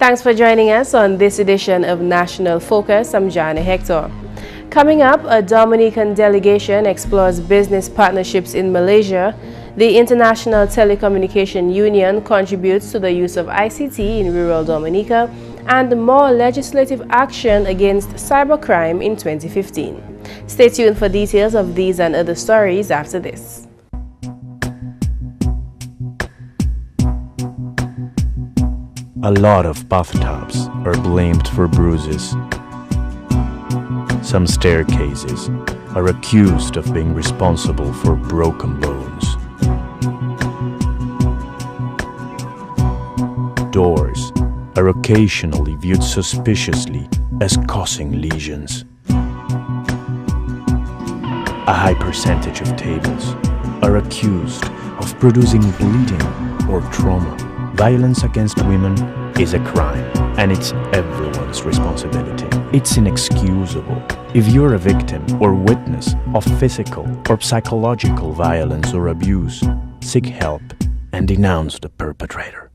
Thanks for joining us on this edition of National Focus. I'm Jarna Hector. Coming up, a Dominican delegation explores business partnerships in Malaysia. The International Telecommunication Union contributes to the use of ICT in rural Dominica, and more legislative action against cybercrime in 2015. Stay tuned for details of these and other stories after this. A lot of bathtubs are blamed for bruises. Some staircases are accused of being responsible for broken bones. Doors are occasionally viewed suspiciously as causing lesions. A high percentage of tables are accused of producing bleeding or trauma. Violence against women is a crime, and it's everyone's responsibility. It's inexcusable. If you're a victim or witness of physical or psychological violence or abuse, seek help and denounce the perpetrator.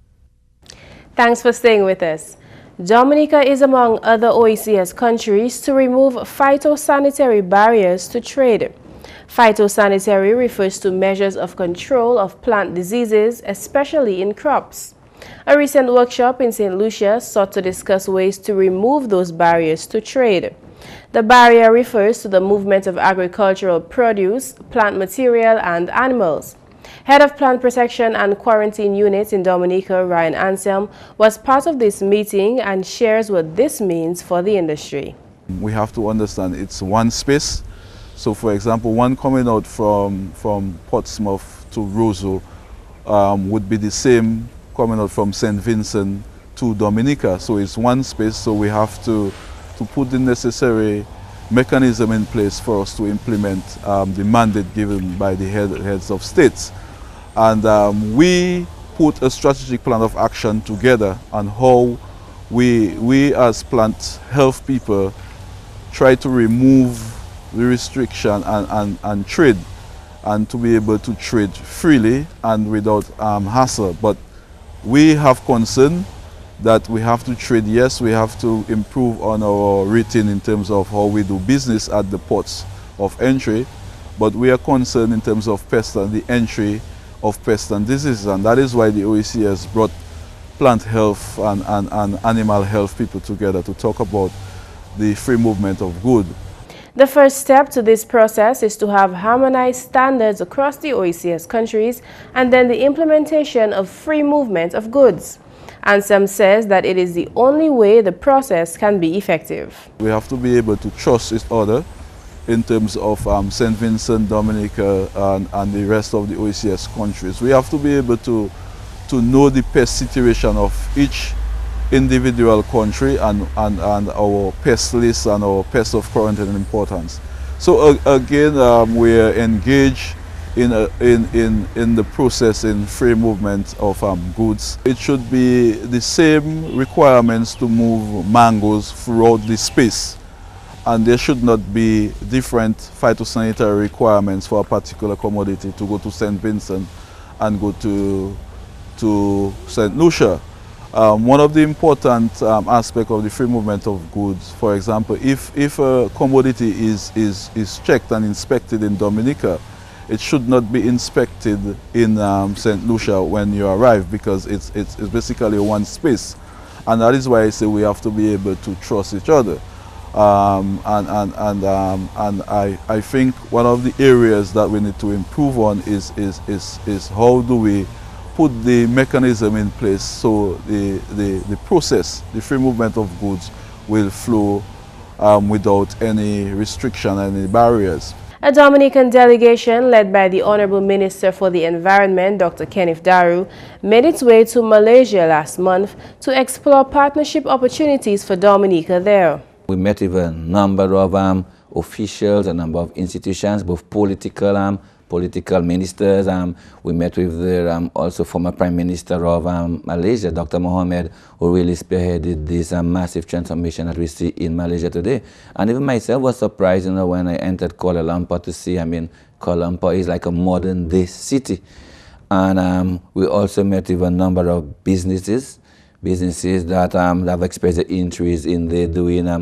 Thanks for staying with us. Dominica is among other OECS countries to remove phytosanitary barriers to trade. Phytosanitary refers to measures of control of plant diseases, especially in crops. A recent workshop in St. Lucia sought to discuss ways to remove those barriers to trade. The barrier refers to the movement of agricultural produce, plant material, and animals. Head of Plant Protection and Quarantine Unit in Dominica, Ryan Anselm, was part of this meeting and shares what this means for the industry. We have to understand it's one space. So, for example, one coming out from Portsmouth to Roseau would be the same coming out from St. Vincent to Dominica. So it's one space, so we have to put the necessary mechanism in place for us to implement the mandate given by the heads of states. And we put a strategic plan of action together on how we as plant health people try to remove the restriction and trade, and to be able to trade freely and without hassle. But we have concern that we have to trade. Yes, we have to improve on our rating in terms of how we do business at the ports of entry, but we are concerned in terms of pest and the entry of pests and diseases, and that is why the OEC has brought plant health and animal health people together to talk about the free movement of goods. The first step to this process is to have harmonized standards across the OECS countries and then the implementation of free movement of goods. Anselm says that it is the only way the process can be effective. We have to be able to trust each other in terms of St. Vincent, Dominica, and the rest of the OECS countries. We have to be able to know the pest situation of each individual country and our pest list and our pest of current importance. So again, we are engaged in the process in free movement of goods. It should be the same requirements to move mangoes throughout the space, and there should not be different phytosanitary requirements for a particular commodity to go to St. Vincent and go to St. Lucia. One of the important aspects of the free movement of goods, for example, if a commodity is checked and inspected in Dominica, it should not be inspected in St. Lucia when you arrive, because it's basically one space. And that is why I say we have to be able to trust each other. And I think one of the areas that we need to improve on is how do we put the mechanism in place so the process, the free movement of goods, will flow without any restriction, any barriers. A Dominican delegation led by the Honorable Minister for the Environment, Dr. Kenneth Daru, made its way to Malaysia last month to explore partnership opportunities for Dominica there. We met with a number of officials, a number of institutions, both political ministers. We met with the also former Prime Minister of Malaysia, Dr. Mohammed, who really spearheaded this massive transformation that we see in Malaysia today. And even myself was surprised, when I entered Kuala Lumpur to see, Kuala Lumpur is like a modern day city. And we also met with a number of businesses, businesses that have expressed an interest in their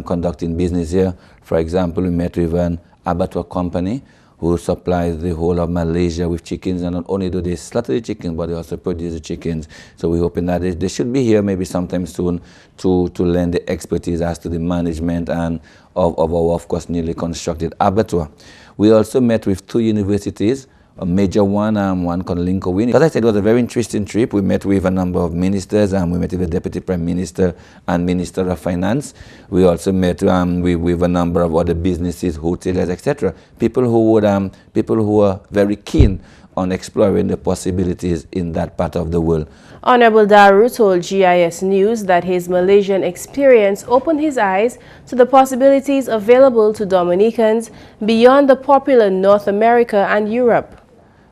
conducting business here. For example, we met with an abattoir company who supplies the whole of Malaysia with chickens, and not only do they slaughter the chickens, but they also produce the chickens. So we're hoping that they should be here maybe sometime soon to lend the expertise as to the management and of our, of course, newly constructed abattoir. We also met with 2 universities, a major one called Lincoln. As I said, it was a very interesting trip. We met with a number of ministers, and we met with the Deputy Prime Minister and Minister of Finance. We also met with a number of other businesses, hoteliers, etc. People who are very keen on exploring the possibilities in that part of the world. Honorable Daru told GIS News that his Malaysian experience opened his eyes to the possibilities available to Dominicans beyond the popular North America and Europe.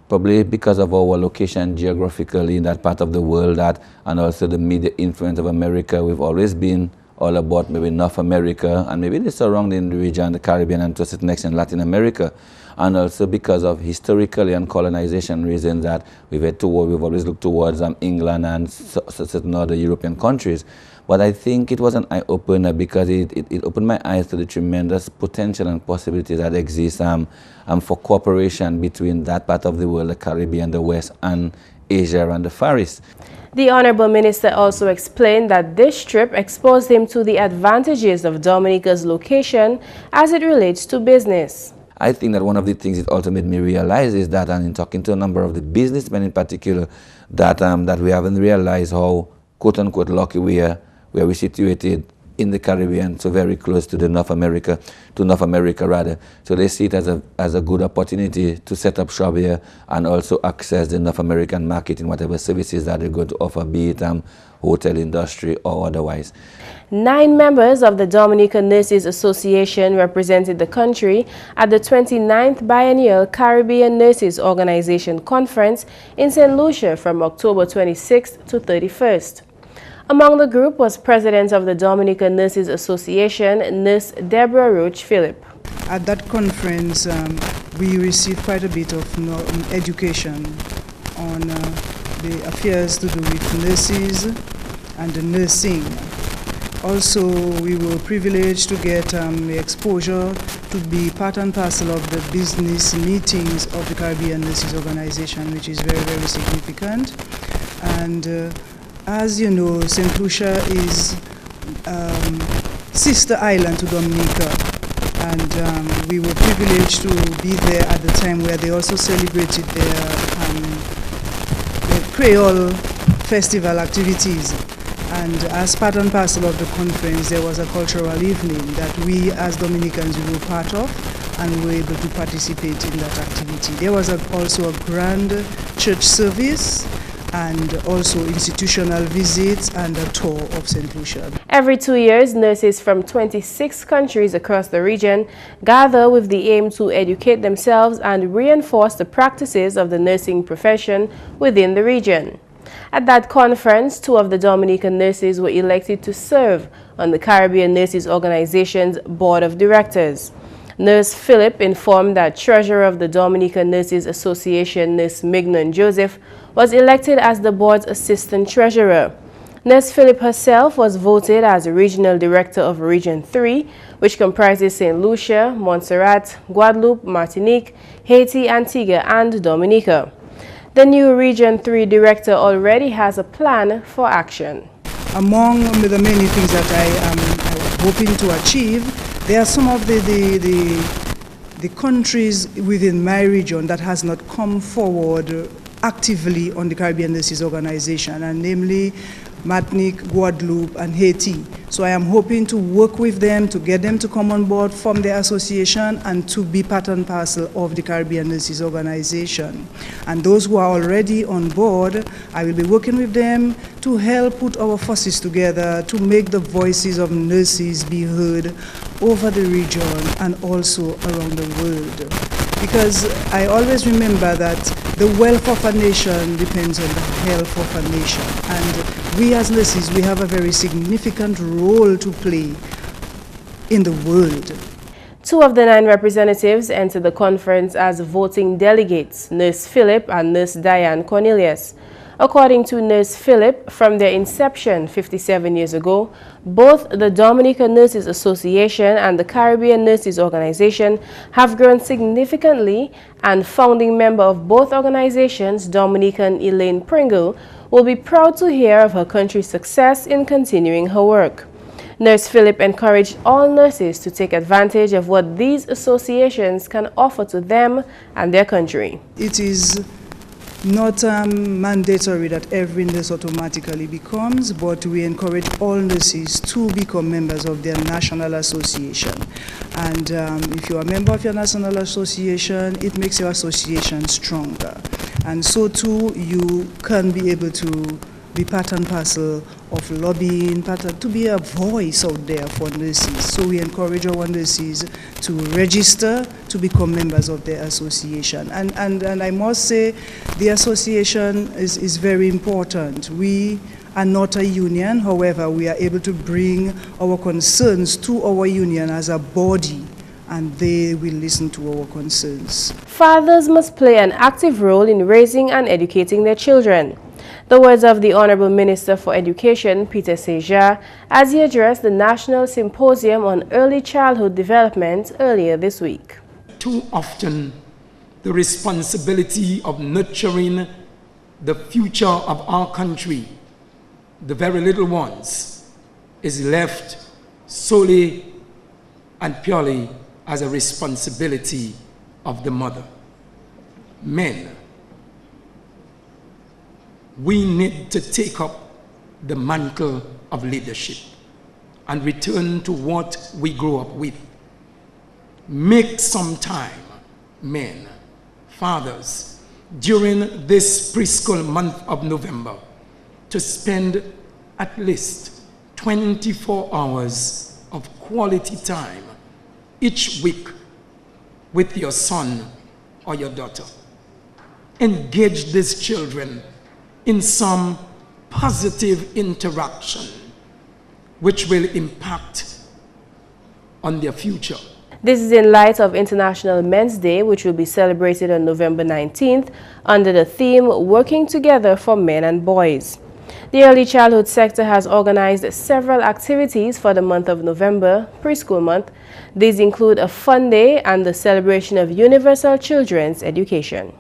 Probably because of our location geographically in that part of the world, and also the media influence of America, we've always been all about maybe North America and maybe the surrounding region, the Caribbean, and to a certain extent Latin America. And also because of historically and colonization reasons that we've always looked towards England and certain other European countries. But I think it was an eye-opener because it opened my eyes to the tremendous potential and possibilities that exist for cooperation between that part of the world, the Caribbean, the West, and Asia and the Far East. The Honorable Minister also explained that this trip exposed him to the advantages of Dominica's location as it relates to business. I think that one of the things it also made me realize is that, and in talking to a number of the businessmen in particular, that we haven't realized how quote-unquote lucky we are where we're situated in the Caribbean, so very close to North America rather. So they see it as a good opportunity to set up shop here and also access the North American market in whatever services that they're going to offer, be it hotel industry or otherwise. 9 members of the Dominican Nurses Association represented the country at the 29th Biennial Caribbean Nurses Organization Conference in St. Lucia from October 26th to 31st. Among the group was President of the Dominican Nurses Association, Nurse Deborah Roach Phillip. At that conference, we received quite a bit of education on the affairs to do with nurses and the nursing. Also, we were privileged to get the exposure to be part and parcel of the business meetings of the Caribbean Nurses Organization, which is very, very significant. And as you know, St. Lucia is sister island to Dominica, and we were privileged to be there at the time where they also celebrated their Creole festival activities. And as part and parcel of the conference, there was a cultural evening that we as Dominicans were part of and were able to participate in that activity. There was also a grand church service and also institutional visits and a tour of St. Lucia. Every 2 years, nurses from 26 countries across the region gather with the aim to educate themselves and reinforce the practices of the nursing profession within the region. At that conference, 2 of the Dominican nurses were elected to serve on the Caribbean Nurses Organization's Board of Directors. Nurse Phillip informed that Treasurer of the Dominican Nurses Association, Nurse Mignon Joseph, was elected as the board's Assistant Treasurer. Nurse Phillip herself was voted as Regional Director of Region 3, which comprises St. Lucia, Montserrat, Guadeloupe, Martinique, Haiti, Antigua, and Dominica. The new Region 3 Director already has a plan for action. Among the many things that I am hoping to achieve, there are some of the countries within my region that has not come forward actively on the Caribbean Nurses Organization, and namely Martinique, Guadeloupe, and Haiti. So I am hoping to work with them to get them to come on board, form their association, and to be part and parcel of the Caribbean Nurses Organization. And those who are already on board, I will be working with them to help put our forces together to make the voices of nurses be heard over the region and also around the world. Because I always remember that the wealth of a nation depends on the health of a nation. And we as nurses, we have a very significant role to play in the world. 2 of the 9 representatives entered the conference as voting delegates, Nurse Phillip and Nurse Diane Cornelius. According to Nurse Philip, from their inception 57 years ago, both the Dominican Nurses Association and the Caribbean Nurses Organization have grown significantly, and founding member of both organizations, Dominican Elaine Pringle, will be proud to hear of her country's success in continuing her work. Nurse Philip encouraged all nurses to take advantage of what these associations can offer to them and their country. It is not mandatory that every nurse automatically becomes, but we encourage all nurses to become members of their national association. And if you are a member of your national association, it makes your association stronger. And so too, you can be able to be part and parcel of lobbying, to be a voice out there for nurses. So we encourage our nurses to register to become members of their association. And I must say, the association is very important. We are not a union, however, we are able to bring our concerns to our union as a body, and they will listen to our concerns. Fathers must play an active role in raising and educating their children. The words of the Honorable Minister for Education, Peter Seja, as he addressed the National Symposium on Early Childhood Development earlier this week. Too often, the responsibility of nurturing the future of our country, the very little ones, is left solely and purely as a responsibility of the mother. Men, we need to take up the mantle of leadership and return to what we grew up with. Make some time, men, fathers, during this preschool month of November to spend at least 24 hours of quality time each week with your son or your daughter. Engage these children in some positive interaction which will impact on their future. This is in light of International Men's Day, which will be celebrated on November 19th under the theme Working Together for Men and Boys. The early childhood sector has organized several activities for the month of November, preschool month. These include a fun day and the celebration of universal children's education.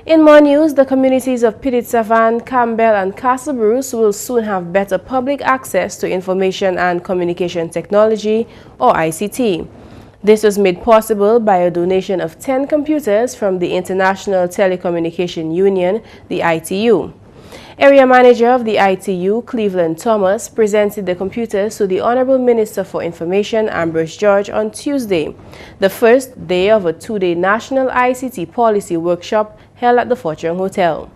In more news, the communities of Petite-Savanne, Campbell and Castle Bruce will soon have better public access to information and communication technology, or ICT. This was made possible by a donation of 10 computers from the International Telecommunication Union, the ITU. Area Manager of the ITU, Cleveland Thomas, presented the computers to the Honorable Minister for Information, Ambrose George, on Tuesday, the first day of a two-day National ICT Policy Workshop held at the Fortune Hotel.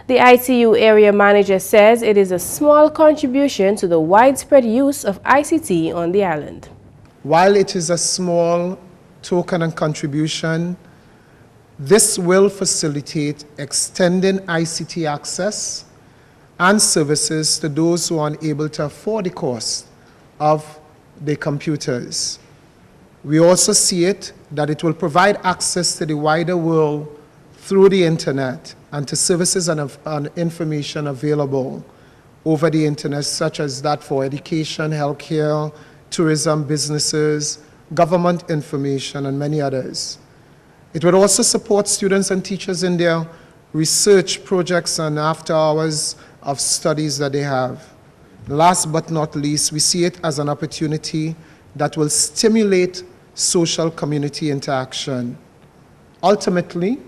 The ITU Area Manager says it is a small contribution to the widespread use of ICT on the island. While it is a small token and contribution, this will facilitate extending ICT access and services to those who are unable to afford the cost of the computers. We also see it that it will provide access to the wider world through the internet and to services and information available over the internet, such as that for education, healthcare, tourism, businesses, government information, and many others. It will also support students and teachers in their research projects and after hours of studies that they have. Last but not least, we see it as an opportunity that will stimulate social community interaction. Ultimately,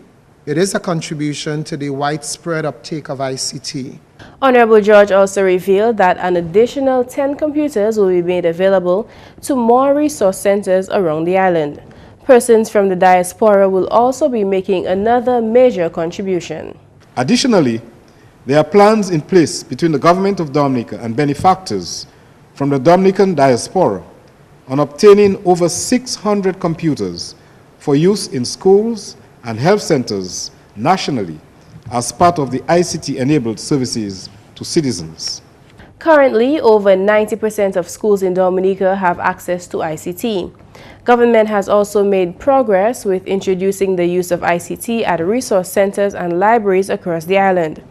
it is a contribution to the widespread uptake of ICT. Honorable George also revealed that an additional 10 computers will be made available to more resource centers around the island. Persons from the diaspora will also be making another major contribution. Additionally, there are plans in place between the government of Dominica and benefactors from the Dominican diaspora on obtaining over 600 computers for use in schools and health centers nationally as part of the ICT-enabled services to citizens. Currently, over 90% of schools in Dominica have access to ICT. Government has also made progress with introducing the use of ICT at resource centers and libraries across the island.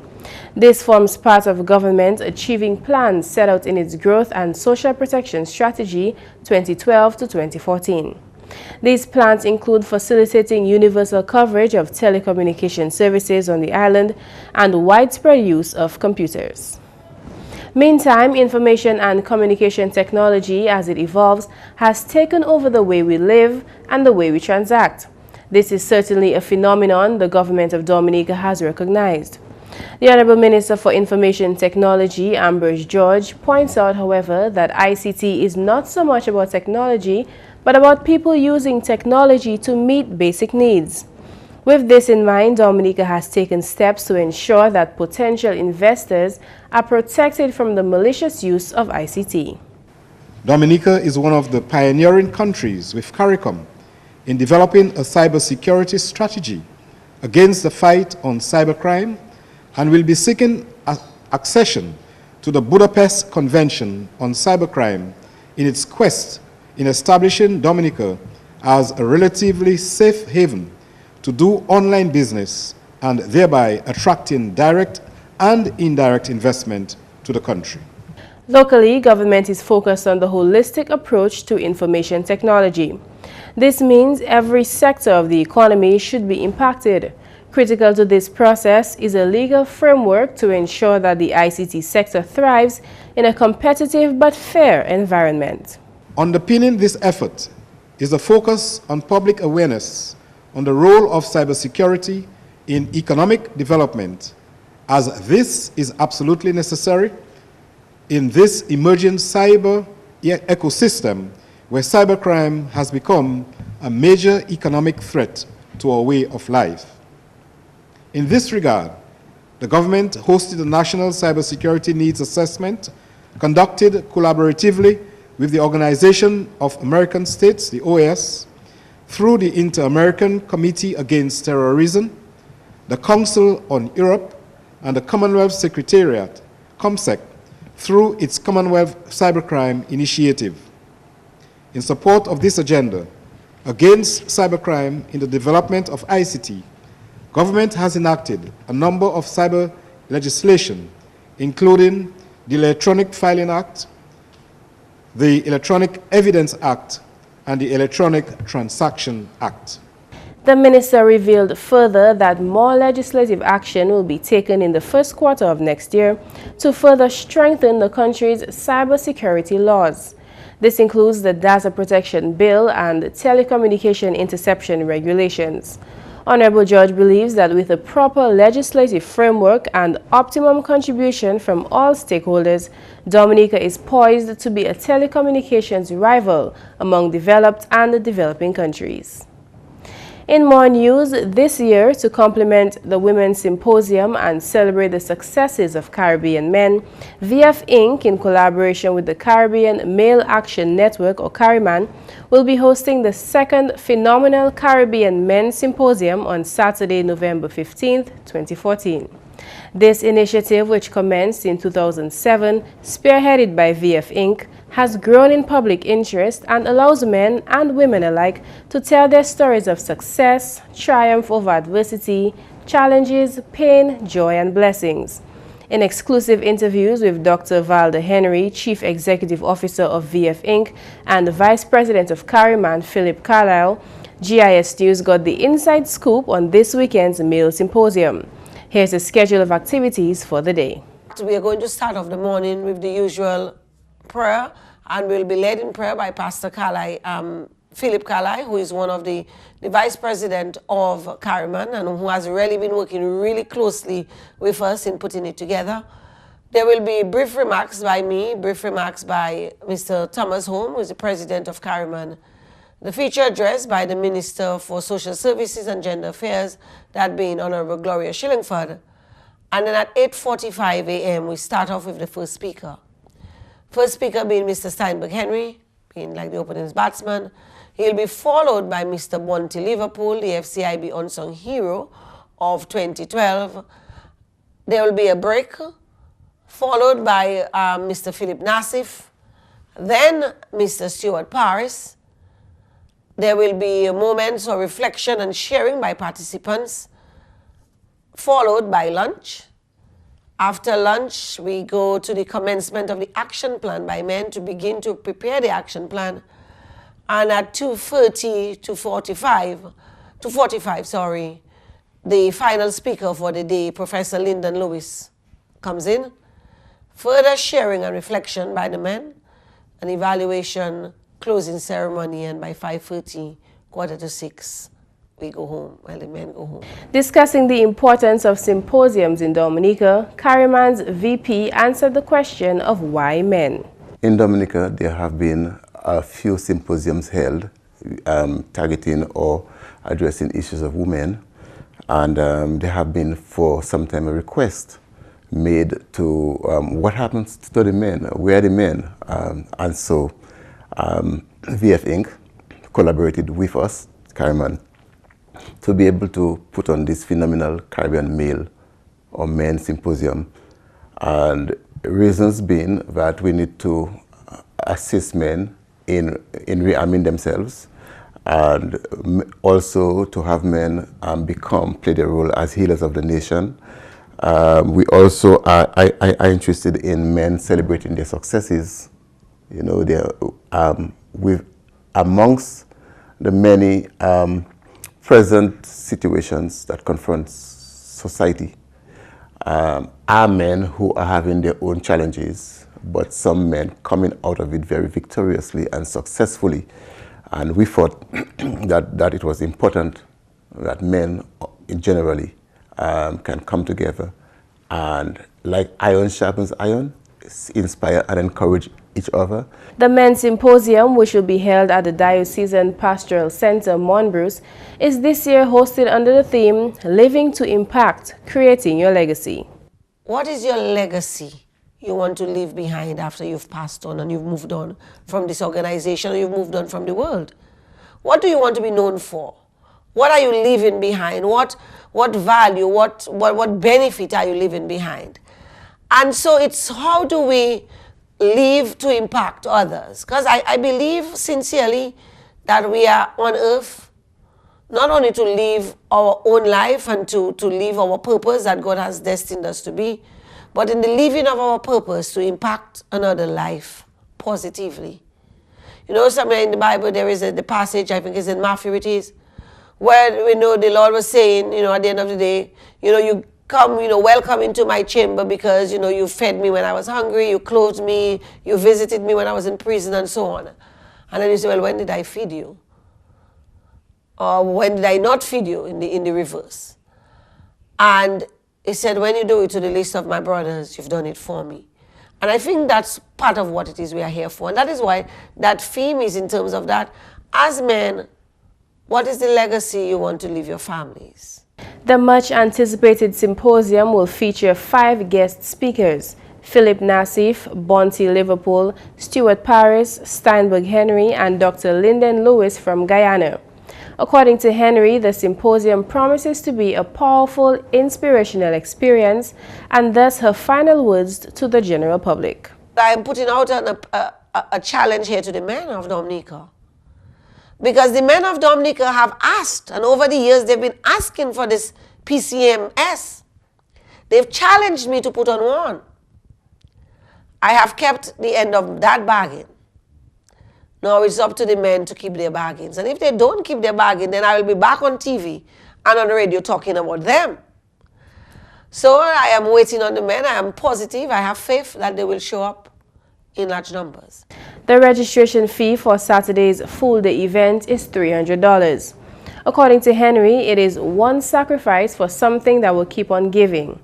This forms part of government achieving plans set out in its Growth and Social Protection Strategy 2012 to 2014. These plans include facilitating universal coverage of telecommunication services on the island and widespread use of computers. Meantime, information and communication technology, as it evolves, has taken over the way we live and the way we transact. This is certainly a phenomenon the government of Dominica has recognized. The Honorable Minister for Information Technology, Ambrose George, points out, however, that ICT is not so much about technology, but about people using technology to meet basic needs. With this in mind, Dominica has taken steps to ensure that potential investors are protected from the malicious use of ICT. Dominica is one of the pioneering countries with CARICOM in developing a cybersecurity strategy against the fight on cybercrime and will be seeking accession to the Budapest Convention on Cybercrime in its quest in establishing Dominica as a relatively safe haven to do online business and thereby attracting direct and indirect investment to the country. Locally, government is focused on the holistic approach to information technology. This means every sector of the economy should be impacted. Critical to this process is a legal framework to ensure that the ICT sector thrives in a competitive but fair environment. Underpinning this effort is a focus on public awareness on the role of cybersecurity in economic development, as this is absolutely necessary in this emerging cyber ecosystem where cybercrime has become a major economic threat to our way of life. In this regard, the government hosted a National Cybersecurity Needs Assessment conducted collaboratively with the Organization of American States, the OAS, through the Inter-American Committee Against Terrorism, the Council on Europe, and the Commonwealth Secretariat, COMSEC, through its Commonwealth Cybercrime Initiative. In support of this agenda, against cybercrime in the development of ICT, government has enacted a number of cyber legislation, including the Electronic Filing Act, the Electronic Evidence Act, and the Electronic Transaction Act. The minister revealed further that more legislative action will be taken in the first quarter of next year to further strengthen the country's cybersecurity laws. This includes the Data Protection Bill and Telecommunication Interception Regulations. Honorable George believes that with a proper legislative framework and optimum contribution from all stakeholders, Dominica is poised to be a telecommunications rival among developed and developing countries. In more news, this year, to complement the Women's Symposium and celebrate the successes of Caribbean men, VF Inc., in collaboration with the Caribbean Male Action Network, or CARIMAN, will be hosting the second Phenomenal Caribbean Men Symposium on Saturday, November 15, 2014. This initiative, which commenced in 2007, spearheaded by VF Inc., has grown in public interest and allows men and women alike to tell their stories of success, triumph over adversity, challenges, pain, joy, and blessings. In exclusive interviews with Dr. Valda Henry, Chief Executive Officer of VF Inc. and Vice President of CARIMAN, Philip Carlisle, GIS News got the inside scoop on this weekend's Male Symposium. Here's a schedule of activities for the day. We are going to start off the morning with the usual prayer, and we'll be led in prayer by Pastor Carlisle, Philip Carlisle, who is one of the Vice President of CARIMAN and who has really been working really closely with us in putting it together. There will be brief remarks by me, brief remarks by Mr. Thomas Holm, who is the President of CARIMAN. The feature address by the Minister for Social Services and Gender Affairs, that being Honorable Gloria Shillingford. And then at 8:45 a.m. we start off with the first speaker. First speaker being Mr. Steinberg Henry, being like the opening's batsman. He'll be followed by Mr. Bonte Liverpool, the FCIB Unsung Hero of 2012. There will be a break, followed by Mr. Philip Nassif, then Mr. Stuart Paris. There will be moments of reflection and sharing by participants, followed by lunch. After lunch, we go to the commencement of the action plan by men to begin to prepare the action plan. And at 2:30 to 45, the final speaker for the day, Professor Lyndon Luce, comes in. Further sharing and reflection by the men, an evaluation, closing ceremony, and by 5:30, 5:45, we go home, while the men go home. Discussing the importance of symposiums in Dominica, Carriman's VP answered the question of why men. In Dominica, there have been a few symposiums held targeting or addressing issues of women, and there have been for some time a request made to what happens to the men, where are the men, and so VF Inc. collaborated with us, Carriman, to be able to put on this phenomenal Caribbean male or men symposium, and reasons being that we need to assist men in rearming themselves, and also to have men play their role as healers of the nation. We also are interested in men celebrating their successes. You know, amongst the many present situations that confront society, are men who are having their own challenges, but some men coming out of it very victoriously and successfully. And we thought that it was important that men generally can come together and, like iron sharpens iron, inspire and encourage each other. The Men's Symposium, which will be held at the Diocesan Pastoral Center, Monbruce, is this year hosted under the theme, Living to Impact, Creating Your Legacy. What is your legacy you want to leave behind after you've passed on and you've moved on from this organization, or you've moved on from the world? What do you want to be known for? What are you leaving behind? What value, what benefit are you leaving behind? And so it's how do we live to impact others? Because I believe sincerely that we are on earth not only to live our own life and to live our purpose that God has destined us to be, but in the living of our purpose to impact another life positively. You know, somewhere in the Bible there is the passage, I think it's in Matthew it is, where we know the Lord was saying, you know, at the end of the day, you know, you come, you know, welcome into my chamber because, you know, you fed me when I was hungry, you clothed me, you visited me when I was in prison and so on. And then you say, well, when did I feed you? Or when did I not feed you, in the reverse? And he said, when you do it to the least of my brothers, you've done it for me. And I think that's part of what it is we are here for. And that is why that theme is in terms of that. As men, what is the legacy you want to leave your families? The much-anticipated symposium will feature 5 guest speakers: Philip Nassif, Bonty Liverpool, Stuart Paris, Steinberg Henry, and Dr. Lyndon Lewis from Guyana. According to Henry, the symposium promises to be a powerful, inspirational experience, and thus her final words to the general public. I am putting out a challenge here to the men of Dominica. Because the men of Dominica have asked, and over the years they've been asking for this PCMS. They've challenged me to put on one. I have kept the end of that bargain. Now it's up to the men to keep their bargains. And if they don't keep their bargain, then I will be back on TV and on the radio talking about them. So I am waiting on the men. I am positive. I have faith that they will show up in large numbers. The registration fee for Saturday's full-day event is $300. According to Henry, it is one sacrifice for something that will keep on giving.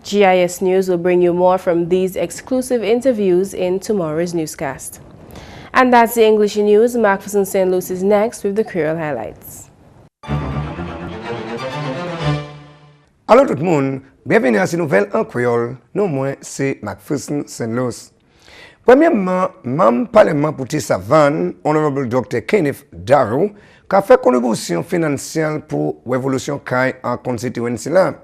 GIS News will bring you more from these exclusive interviews in tomorrow's newscast. And that's the English news. McPherson St. Luce is next with the Creole highlights. Allô tout le monde, bienvenue à ces nouvelles en créole. Non moins, c'est McPherson St. Luce. Premièrement, membre parlement pour Tissavan, Honorable Dr. Kenneth Darrow, qui a fait contribution financière pour Révolution Kai en constituency là.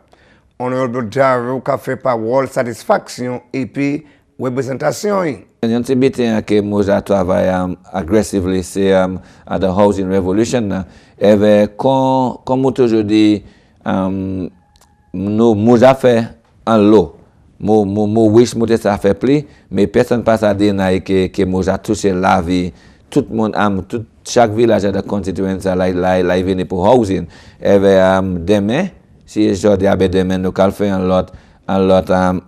Honorable Darrow qui a fait parole satisfaction et puis représentation. Un petit bitin que moi travaille aggressively c'est à the housing revolution et comme toujours dit nous fait en lot Moi wish moi ça fait plus mais personne pas ça dire que moi j'ai touché la vie tout le monde tout chaque village de constituency là vient pour housing et demain si aujourd'hui avec demain nous allons faire un lot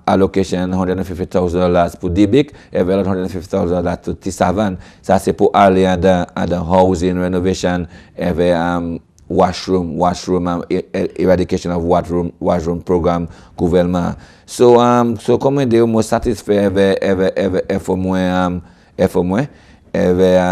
allocation $150,000 pour Dibic et $150,000 pour Tissavan. Ça c'est pour aller à the housing renovation et washroom eradication of washroom program gouvernement. So comment dire moi satisfait avec pour moi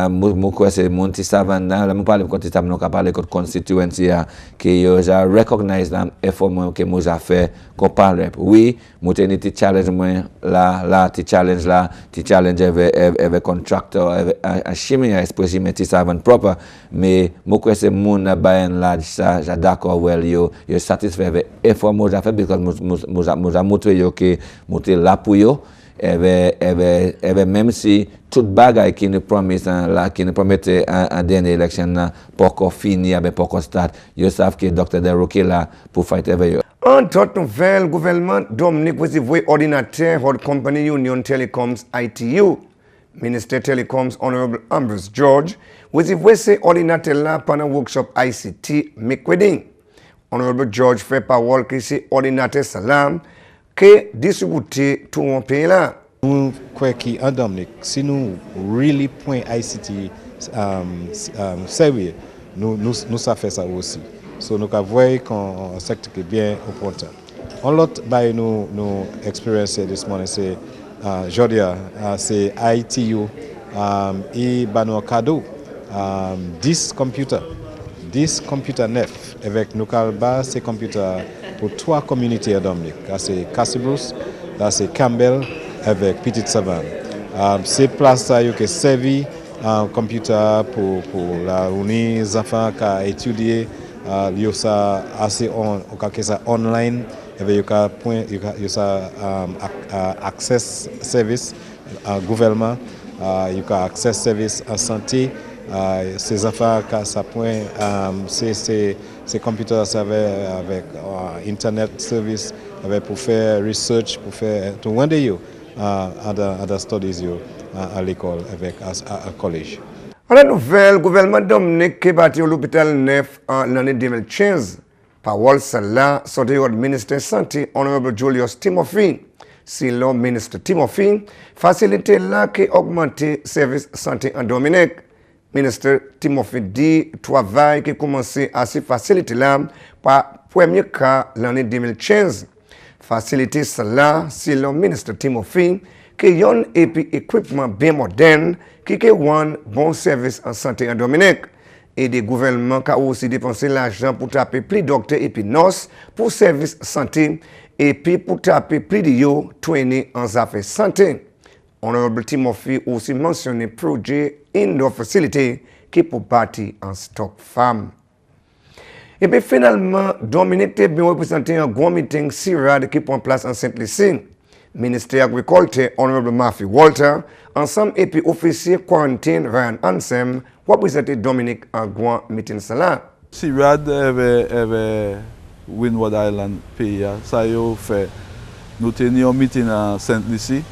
moi quoi c'est mon Tissavan là me parler quand Tissavan nous parler de constituency que j'ai recognize effort moi que moi j'ai fait comparé oui moi tenir challenge moi là challenge avec contractor avec un chimie especially Tissavan proper mais moi quoi c'est mon by and large ça j'ai d'accord well yo satisfait avec effort moi j'ai fait because moi montré yo que moi là pour yo même si toute bagaille qui nous promise là qui nous promettait en dernière élection pas encore fini pas encore start ils savent que Dr. Deroque là pour fight avec eux. En d'autres nouvelles, gouvernement Dominique vous voyez ordinateur Hot Company Union Telecoms ITU. Minister Telecoms Honorable Ambrose George vous voyez ces ordinateurs là pendant workshop ICT McPherson. Honorable George fait parole que c'est ordinateur salam que distribué tout un pays là. Nous croyons qu'en Dominique, si nous really point ICT sérieux, nous ça fait ça aussi. So nous voyons qu'un secteur qui est bien important. On l'autre by nous expérience this morning c'est Jordia, c'est ITU et bano cadeau 10 computers neufs avec nous calba ces computers pour 3 communautés à Dominique. C'est Cassibrousse, là c'est Campbell avec Petite Savane. Ces places là qui servi computer pour la les enfants qui étudier yo ça assez online avec yo ça access service gouvernement yo access service en santé ces enfants qui ça point ces computers avec internet service avec pour faire research pour faire tout one day yo other studies yo à l'école avec à collège. À la nouvelle, gouvernement Dominique qui bâti l'hôpital neuf en l'année 2015. Parole celle-là, sorti au ministre santé, Honorable Julius Timothy. Si le ministre Timothy, facilité là qui augmenté service santé en Dominique. Ministre Timothy dit travail qui commencé à se faciliter là par premier cas l'année 2015. Faciliter cela, si le ministre Timothy, qui yon et puis équipement bien moderne, qui one bon service en santé en Dominique. Et des gouvernements qui ont aussi dépensé l'argent pour taper plus de docteurs et puis nurses pour service santé et puis pour taper plus de yo training en affaires santé. Honorable Timothy aussi mentionné projet indoor facility qui pour bâtir en stock farm. Et puis finalement, Dominique a bien représenté un grand meeting CIRAD qui prend place en Saint-Lucie. Ministre Agriculture, Honorable Murphy Walter, ensemble et puis officier quarantine Ryan Ansem, représenté Dominique en grand meeting cela. CIRAD avait Windward Island pays, ça y a fait. Nous tenions un meeting à Saint-Lucie.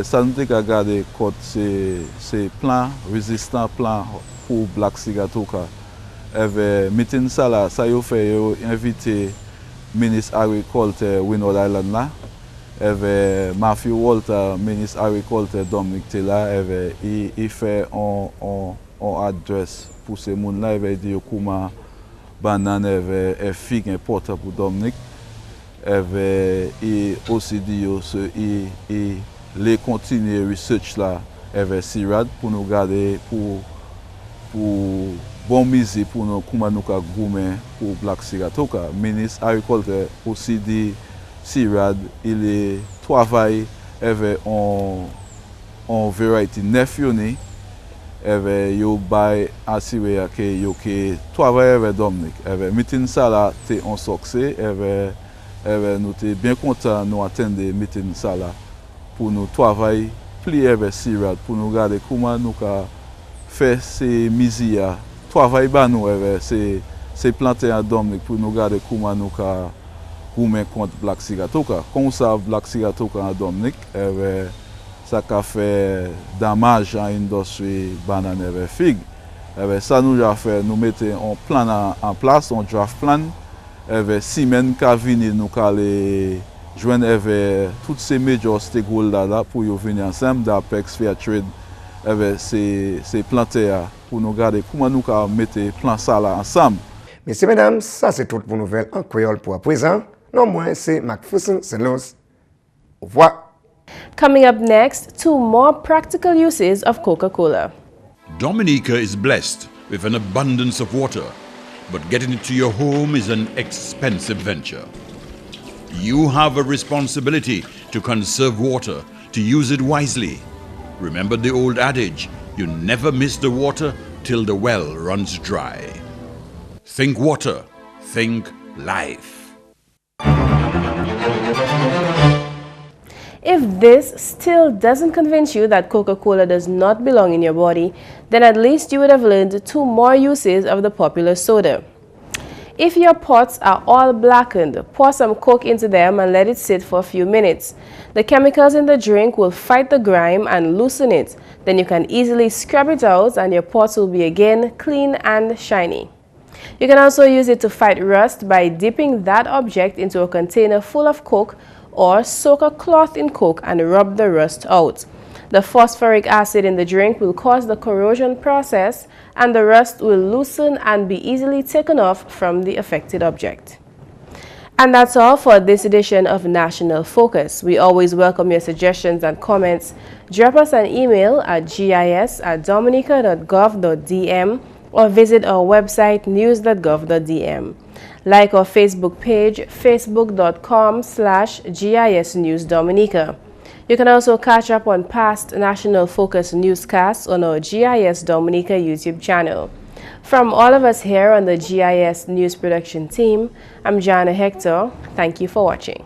Ça nous a regardé ces plans résistants, plans pour Black Sigatoka. Meeting ça là, ça y a fait inviter ministre Agriculture Windward Island là. Murphy Walter, ministre Agriculture Dominique là, il fait un adresse pour ces gens là, il dit comment banane est figue important pour Dominique. Et aussi dit il les continuer research là avec CIRAD pour nous garder pour bon mise pour nous comment nous ka goumen pour Black Sigatoka. Ministre Agriculture aussi dit CIRAD il travaille avec en variety neuf yoni avec yo bay assuré que yo que travaille avec Dominique avec meeting ça là c'est un succès avec nous t'es bien content nous attendre meeting ça là pour nous travailler plus avec CIRAD pour nous regarder comment nous ka faire ces misia travail ba nous avec ces planter à Dominique pour nous regarder comment nous ka goumen kont Black Sigatoka. Kon sa Black Sigatoka en Dominique, ça a fait damage à l'industrie banane et figue. Ça nous a fait, nous mettons un plan en place, un draft plan. Si men ka vini nous allons joindre toutes ces major stakeholders pour venir ensemble d'Apex Fair Trade. C'est planté pour nous garder comment nous allons mettre plan ça là ensemble. Messieurs, mesdames, ça c'est tout pour nouvelle en créole pour à présent. Non moins, c'est McPherson, c'est Luce. Au revoir. Coming up next, 2 more practical uses of Coca-Cola. Dominica is blessed with an abundance of water, but getting it to your home is an expensive venture. You have a responsibility to conserve water, to use it wisely. Remember the old adage, you never miss the water till the well runs dry. Think water, think life. If this still doesn't convince you that Coca-Cola does not belong in your body, then at least you would have learned 2 more uses of the popular soda. If your pots are all blackened, pour some Coke into them and let it sit for a few minutes. The chemicals in the drink will fight the grime and loosen it. Then you can easily scrub it out and your pots will be again clean and shiny. You can also use it to fight rust by dipping that object into a container full of Coke or soak a cloth in Coke and rub the rust out. The phosphoric acid in the drink will cause the corrosion process and the rust will loosen and be easily taken off from the affected object. And that's all for this edition of National Focus. We always welcome your suggestions and comments. Drop us an email at gis@dominica.gov.dm or visit our website news.gov.dm. Like our Facebook page, facebook.com/GIS News Dominica. You can also catch up on past National Focus newscasts on our GIS Dominica YouTube channel. From all of us here on the GIS News Production team, I'm Jarna Hector. Thank you for watching.